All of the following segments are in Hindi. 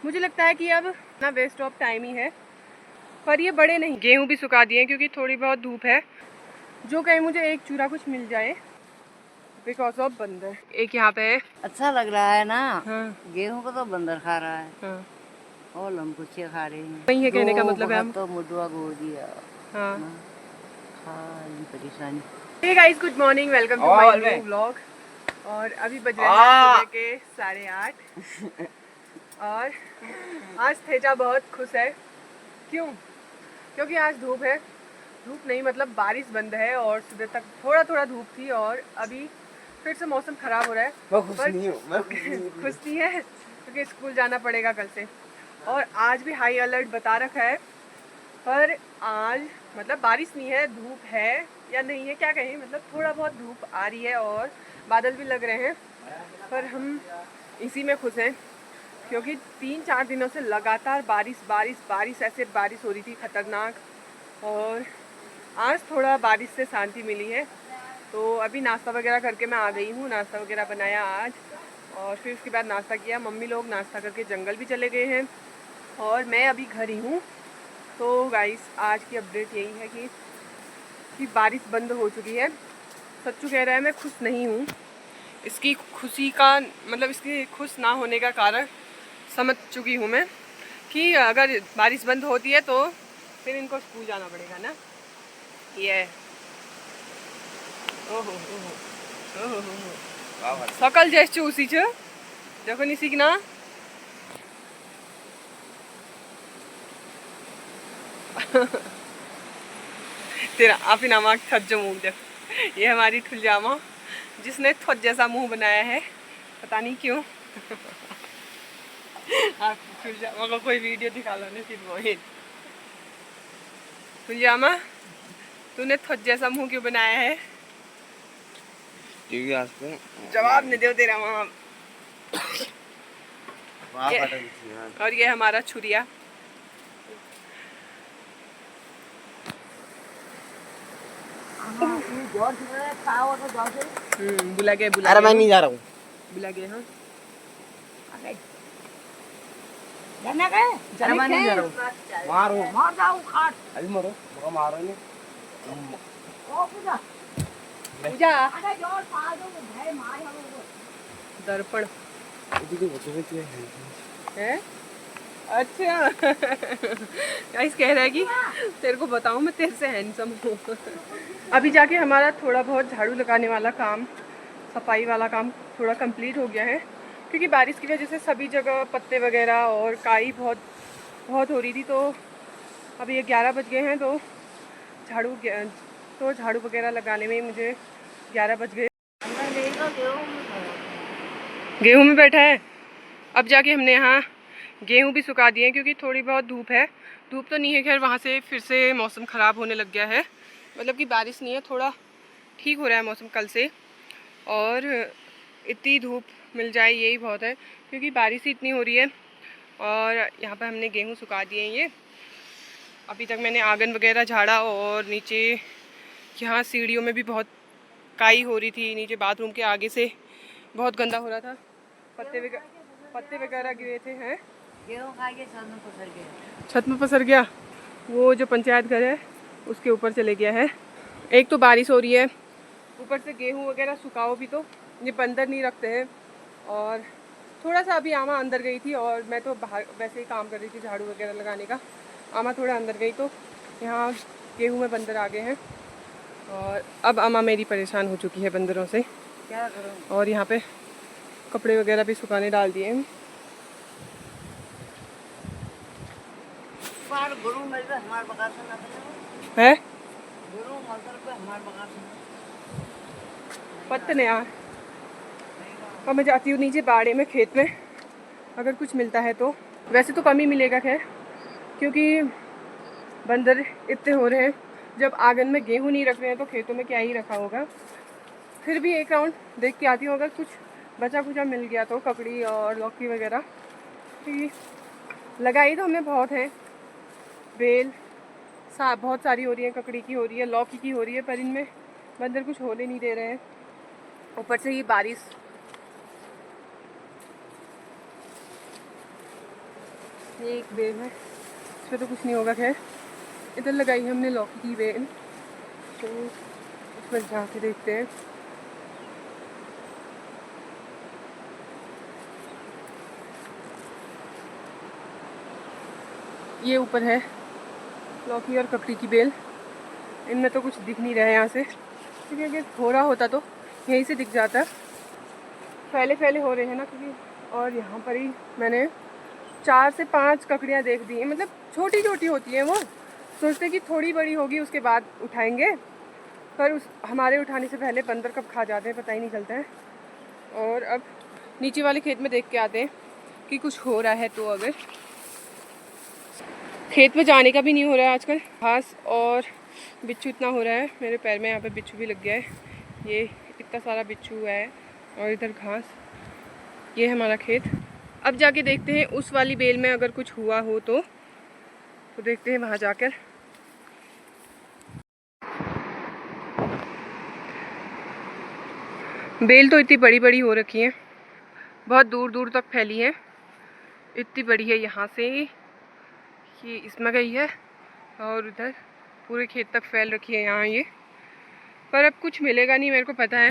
मुझे लगता है कि अब ना वेस्ट ऑफ टाइम ही है, पर ये बड़े नहीं। गेहूँ भी सुखा दिए क्योंकि थोड़ी बहुत धूप है। जो कहीं मुझे एक चूरा कुछ मिल जाए बिकॉज ऑफ बंदर। एक यहाँ पे है। अच्छा लग रहा है ना। हाँ गेहूं को तो बंदर खा रहा है हाँ, और हम कुछ खा रहे हैं। वही है कहने का मतलब है हम। तो मुडवा गो दिया हाँ। ना, खाली परेशानी। Hey guys, good morning, welcome to my new vlog. और अभी बज रहे हैं सुबह के 8:30 और आज तेजा बहुत खुश है। क्यों? क्योंकि आज धूप है। धूप नहीं मतलब बारिश बंद है और सुबह तक थोड़ा थोड़ा धूप थी और अभी फिर से मौसम खराब हो रहा है। मैं खुश नहीं हूँ, मैं खुश नहीं है क्योंकि स्कूल जाना पड़ेगा कल से। और आज भी हाई अलर्ट बता रखा है, पर आज मतलब बारिश नहीं है, धूप है या नहीं है क्या कहें, मतलब थोड़ा बहुत धूप आ रही है और बादल भी लग रहे हैं। पर हम इसी में खुश हैं क्योंकि 3-4 दिनों से लगातार बारिश बारिश बारिश ऐसे बारिश हो रही थी खतरनाक। और आज थोड़ा बारिश से शांति मिली है। तो अभी नाश्ता वगैरह करके मैं आ गई हूँ। नाश्ता वगैरह बनाया आज और फिर उसके बाद नाश्ता किया। मम्मी लोग नाश्ता करके जंगल भी चले गए हैं और मैं अभी घर ही हूँ। तो गाइस, आज की अपडेट यही है कि बारिश बंद हो चुकी है। सच्चू कह रहा है, मैं खुश नहीं हूँ। इसकी खुशी का मतलब इसकी खुश ना होने का कारण समझ चुकी हूँ मैं कि अगर बारिश बंद होती है तो फिर इनको स्कूल जाना पड़ेगा ना। ये ओहो ओहो ओहो सकाल जायची उसीच देखो नहीं सीखना। तेरा आप ही नामा थज्ज मुँह देख। ये हमारी ठुलजामा जिसने थज्ज जैसा मुंह बनाया है, पता नहीं क्यों। आप ठुलजामा को कोई वीडियो दिखा लो नहीं फिर मोहित। ठुलजामा, तूने थज्ज जैसा मुंह क्यों बनाया है? जवाब नहीं दो तेरा वहाँ। और ये हमारा छुरिया। बुला गए बुला। अरे मैं नहीं जा रहा हूँ। बुला गए। हाँ जाना गए अरे मैं नहीं जा रहा हूँ। मारो मार जाऊं खाट अभी मरो, मरो मारो नहीं। ओ पूजा पूजा अरे जोर पाल दो भाई मार हम दर्पण दीदी बच्चे में क्या है? है। अच्छा। गाइस कह रहा है कि तेरे को बताऊं मैं तेरे से हैंडसम हूँ। अभी जाके हमारा थोड़ा बहुत झाड़ू लगाने वाला काम, सफाई वाला काम थोड़ा कंप्लीट हो गया है क्योंकि बारिश की वजह से सभी जगह पत्ते वगैरह और काई बहुत बहुत हो रही थी। तो अभी ये 11 बज गए हैं तो झाड़ू वगैरह लगाने में मुझे 11 बज गए। गेहूँ में बैठा है। अब जाके हमने यहाँ गेहूँ भी सुखा दिए क्योंकि थोड़ी बहुत धूप है। धूप तो नहीं है खैर, वहाँ से फिर से मौसम ख़राब होने लग गया है। मतलब कि बारिश नहीं है, थोड़ा ठीक हो रहा है मौसम कल से। और इतनी धूप मिल जाए यही बहुत है क्योंकि बारिश ही इतनी हो रही है। और यहाँ पर हमने गेहूँ सुखा दिए हैं। ये अभी तक मैंने आंगन वगैरह झाड़ा और नीचे यहाँ सीढ़ियों में भी बहुत काई हो रही थी। नीचे बाथरूम के आगे से बहुत गंदा हो रहा था, पत्ते वगैरह गिरे थे। हैं गेहूं खा के छत में पसर गया। छत में पसर गया। वो जो पंचायत घर है उसके ऊपर चले गया है। एक तो बारिश हो रही है, ऊपर से गेहूँ वगैरह सुखाओ भी तो ये बंदर नहीं रखते हैं। और थोड़ा सा अभी आमा अंदर गई थी और मैं तो बाहर वैसे ही काम कर रही थी झाड़ू वगैरह लगाने का। आमा थोड़ा अंदर गई तो यहाँ गेहूँ में बंदर आ गए हैं और अब आमा मेरी परेशान हो चुकी है बंदरों से। क्या करूं? और यहाँ पे कपड़े वगैरह भी सुखाने डाल दिए हैं। बार गुरु मिल पे हमार बगास ना करे है गुरु मंत्र पे हमार बगास पत्ते ने यार। अब मैं जाती हूँ नीचे बाड़े में, खेत में, अगर कुछ मिलता है तो। वैसे तो कम ही मिलेगा खैर क्योंकि बंदर इतने हो रहे हैं। जब आंगन में गेहूँ नहीं रख रहे हैं तो खेतों में क्या ही रखा होगा। फिर भी एक राउंड देख के आती हूँ, अगर कुछ बचा कुचा मिल गया तो ककड़ी और लौकी वगैरह। लगाई तो हमें बहुत है, बेल बहुत सारी हो रही है, ककड़ी की हो रही है, लौकी की हो रही है, पर इनमें बंदर कुछ होने नहीं दे रहे हैं। ऊपर से ये बारिश। ये एक बेल है, इसमें तो कुछ नहीं होगा। खैर इधर लगाई है हमने लौकी की बेल, तो उसमें जाके देखते हैं। ये ऊपर है लौकी और ककड़ी की बेल, इनमें तो कुछ दिख नहीं रहा है यहाँ से, क्योंकि अगर हो रहा होता तो यहीं से दिख जाता। फैले फैले हो रहे हैं ना क्योंकि, और यहाँ पर ही मैंने 4 से 5 ककड़ियाँ देख दी हैं। मतलब छोटी छोटी होती हैं, वो सोचते कि थोड़ी बड़ी होगी उसके बाद उठाएंगे, पर उस हमारे उठाने से पहले बंदर कब खा जाते हैं पता ही नहीं चलता है। और अब नीचे वाले खेत में देख के आते हैं कि कुछ हो रहा है। तो अगर खेत में जाने का भी नहीं हो रहा है आजकल, घास और बिच्छू इतना हो रहा है। मेरे पैर में यहाँ पे बिच्छू भी लग गया है, ये इतना सारा बिच्छू है, और इधर घास। ये है हमारा खेत। अब जाके देखते हैं उस वाली बेल में अगर कुछ हुआ हो तो देखते हैं वहाँ जाकर। बेल तो इतनी बड़ी बड़ी हो रखी है, बहुत दूर दूर तक फैली है। इतनी बड़ी है, यहाँ से ये इसमें गई है और उधर पूरे खेत तक फैल रखी है यहाँ ये। पर अब कुछ मिलेगा नहीं, मेरे को पता है।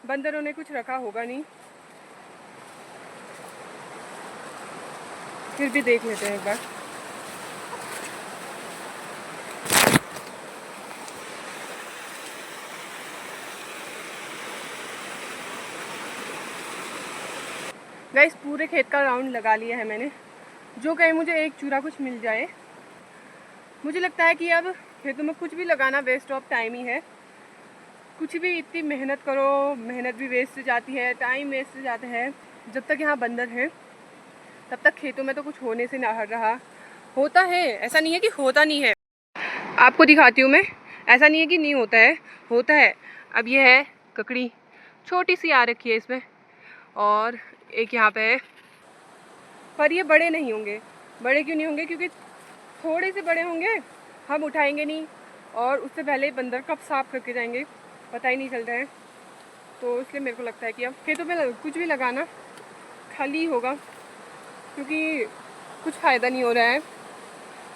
बंदरों ने कुछ रखा होगा नहीं, फिर भी देख लेते हैं एक बार। गाइस पूरे खेत का राउंड लगा लिया है मैंने, जो कहीं मुझे एक चूरा कुछ मिल जाए। मुझे लगता है कि अब खेतों में कुछ भी लगाना वेस्ट ऑफ टाइम ही है। कुछ भी इतनी मेहनत करो, मेहनत भी वेस्ट जाती है, टाइम वेस्ट जाता है। जब तक यहाँ बंदर हैं तब तक खेतों में तो कुछ होने से ना हट रहा। होता है, ऐसा नहीं है कि होता नहीं है। आपको दिखाती हूँ मैं, ऐसा नहीं है कि नहीं होता है, होता है। अब ये है ककड़ी, छोटी सी आ रखी है इसमें, और एक यहाँ पे है। पर ये बड़े नहीं होंगे। बड़े क्यों नहीं होंगे? क्योंकि थोड़े से बड़े होंगे, हम उठाएंगे नहीं, और उससे पहले बंदर कब साफ करके जाएंगे पता ही नहीं चलता है। तो इसलिए मेरे को लगता है कि अब खेतों में कुछ भी लगाना खाली होगा, क्योंकि कुछ फ़ायदा नहीं हो रहा है।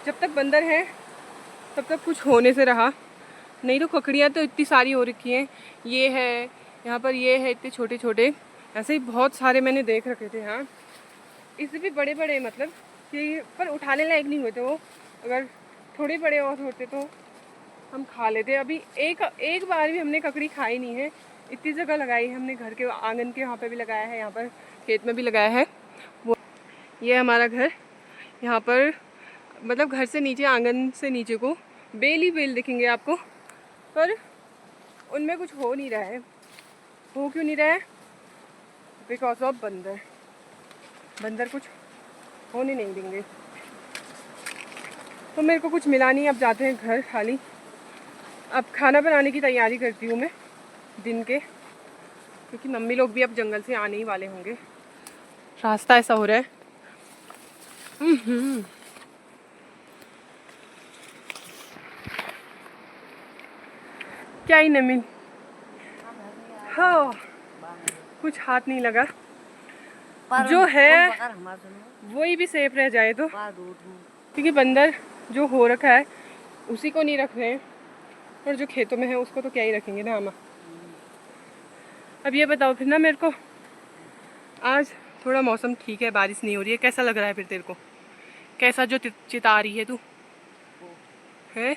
जब तक बंदर हैं तब तक कुछ होने से रहा नहीं। तो ककड़ियाँ तो इतनी सारी हो रखी हैं, ये है यहाँ पर, ये है इतने छोटे छोटे, ऐसे ही बहुत सारे मैंने देख रखे थे। हाँ इससे भी बड़े बड़े, मतलब कि पर उठाने लायक नहीं हुए थे वो। अगर थोड़े बड़े और होते तो हम खा लेते। अभी एक बार भी हमने ककड़ी खाई नहीं है। इतनी जगह लगाई है हमने, घर के आंगन के यहाँ पे भी लगाया है, यहाँ पर खेत में भी लगाया है। वो ये हमारा घर, यहाँ पर मतलब घर से नीचे, आंगन से नीचे को बेल ही बेल दिखेंगे आपको, पर उनमें कुछ हो नहीं रहा है। हो क्यों नहीं रहा है? बिकॉज ऑफ बंदर। बंदर कुछ होने नहीं देंगे। तो मेरे को कुछ मिला नहीं, अब जाते हैं घर खाली। अब खाना बनाने की तैयारी करती हूँ मैं दिन के, क्योंकि मम्मी लोग भी अब जंगल से आने ही वाले होंगे। रास्ता ऐसा हो रहा है। क्या ही नमी, हाँ कुछ हाथ नहीं लगा। जो है वही भी सेफ रह जाए तो, क्योंकि बंदर जो हो रखा है उसी को नहीं रख रहे हैं, और जो खेतों में है उसको तो क्या ही रखेंगे ना हम। अब ये बताओ फिर ना मेरे को, आज थोड़ा मौसम ठीक है, बारिश नहीं हो रही है, कैसा लग रहा है फिर तेरे को? कैसा जो चिता रही है तू है,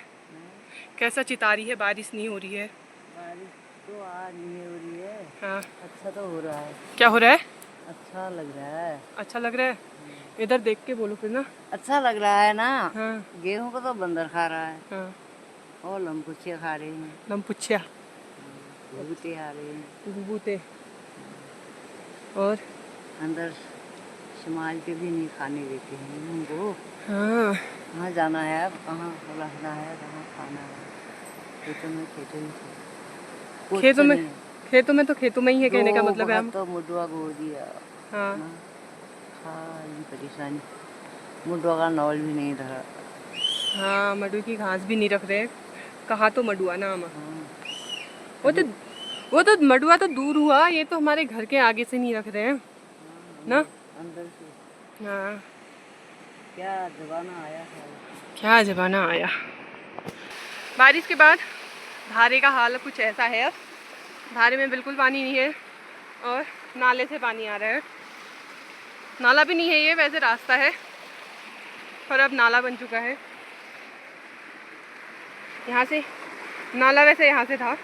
कैसा चिता रही है? बारिश नहीं हो रही है। बारिश तो आज नहीं हो रही है। हाँ अच्छा तो हो रहा है। क्या हो रहा है? अच्छा लग रहा है। अच्छा लग रहा है? इधर देख के बोलो फिर ना। अच्छा लग रहा है ना। हाँ गेहूं को तो बंदर खा रहा है, हाँ, और लमपुच्छे खा रहे हैं, लमपुच्छिया, घुघुते आ रहे हैं, गुबूते, और अंदर समाज के भी नहीं खाने देते हैं उनको। हाँ कहाँ जाना है अब, कहाँ रहना है, कहाँ खाना है? खेतों में खेतों में कुछ खेतों में, नहीं है। खेतों में तो खेतों में ही है, कहने का दो मतलब है हम। वक्त तो मुडुआ को दिया हाँ ना, खाली परेशानी। मुडुआ का नॉल भी नहीं धरा। हाँ, मडुआ की घास भी नहीं रख रहे। कहाँ तो मडुआ नाम। हाँ, वो तो मडुआ तो दूर हुआ, ये तो हमारे घर के आगे से नहीं रख रहे हैं ना। अंदर से हाँ, क्या जमाना आया है। क्या जमाना आया। बारिश के बाद धारे का हाल कुछ ऐसा है। अब धारे में बिल्कुल पानी नहीं है और नाले से पानी आ रहा है। नाला भी नहीं है ये, वैसे रास्ता है पर अब नाला बन चुका है। यहाँ से नाला वैसे यहाँ से था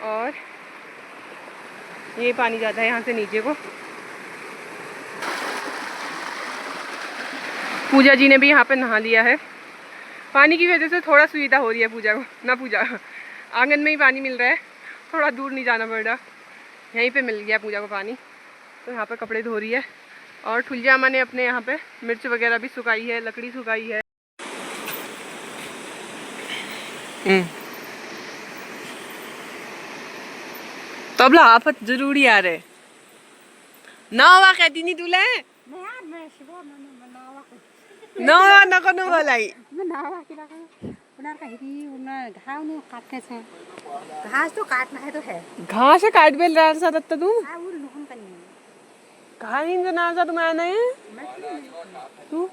और ये पानी जाता है यहाँ से नीचे को। पूजा जी ने भी यहाँ पे नहा लिया है। पानी की वजह से थोड़ा सुविधा हो रही है पूजा को। ना पूजा, आंगन में ही पानी मिल रहा है, थोड़ा दूर नहीं जाना पड़ रहा। यहीं पे मिल गया पूजा को पानी, तो यहाँ पे कपड़े धो रही है। और ठुलिया अम्मा ने अपने यहाँ पे मिर्च वगैरह भी सुखाई है, लकड़ी सुखाई है। तबला आफत जरूरी आ रहे नवा कहती नहीं तुले नवा नको नलाई घास तो काटना है तो है घास से काट बेल रहा था तब तू वो लुहन करनी है कहा नहीं जो ना तुम आना है तू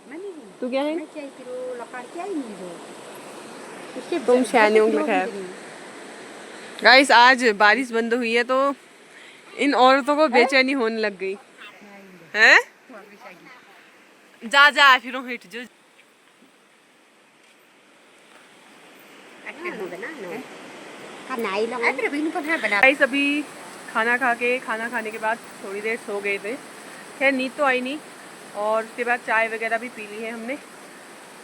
मैं नहीं तू क्या है मैं चाहिए किलो लकड़ क्या ही नहीं दो उसके तुम शैनियों में खैर। गाइस आज बारिश बंद हुई है तो इन औरतों को बेचैनी होने लग गई है। जा जा फिर हिट जो गाइस अभी खाना खाने के बाद थोड़ी देर सो गए थे। खैर नींद तो आई नहीं और उसके बाद चाय वगैरह भी पी ली है हमने।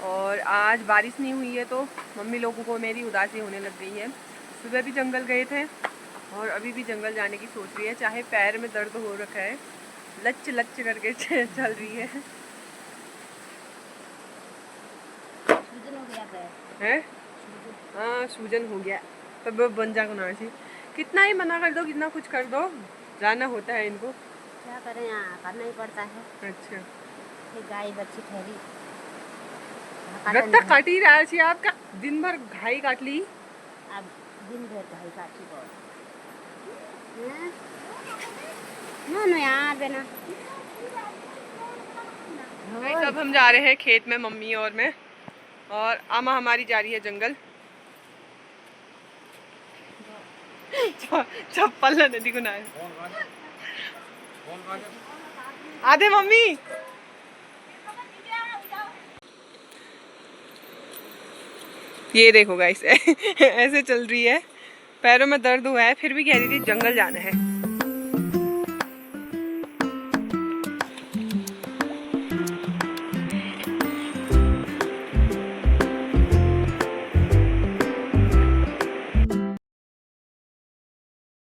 और आज बारिश नहीं हुई है तो मम्मी लोगों को मेरी उदासी होने लग गई है। सुबह भी जंगल गए थे और अभी भी जंगल जाने की सोच रही है, चाहे पैर में दर्द हो रखा है, लच लच करके चल रही है। हैं? हाँ सूजन हो गया तब बन जा को कितना ही मना कर दो, कितना कुछ कर दो, जाना होता है इनको। क्या करें, यहाँ करना ही पड़ता है। अच्छा ये गाय बच्ची ठहरी रत्ता काटी रहा छी आपका दिन भर घाई काट ली। अब दिन भर गाय काटी बहुत ना ना यार बेना। सब हम जा रहे हैं खेत में, मम्मी और मैं, और आमा हमारी जा रही है जंगल। चप्पल नदी को ना आधे मम्मी ये देखो गाइस ऐसे चल रही है, पैरों में दर्द हुआ है फिर भी कह रही थी जंगल जाना है।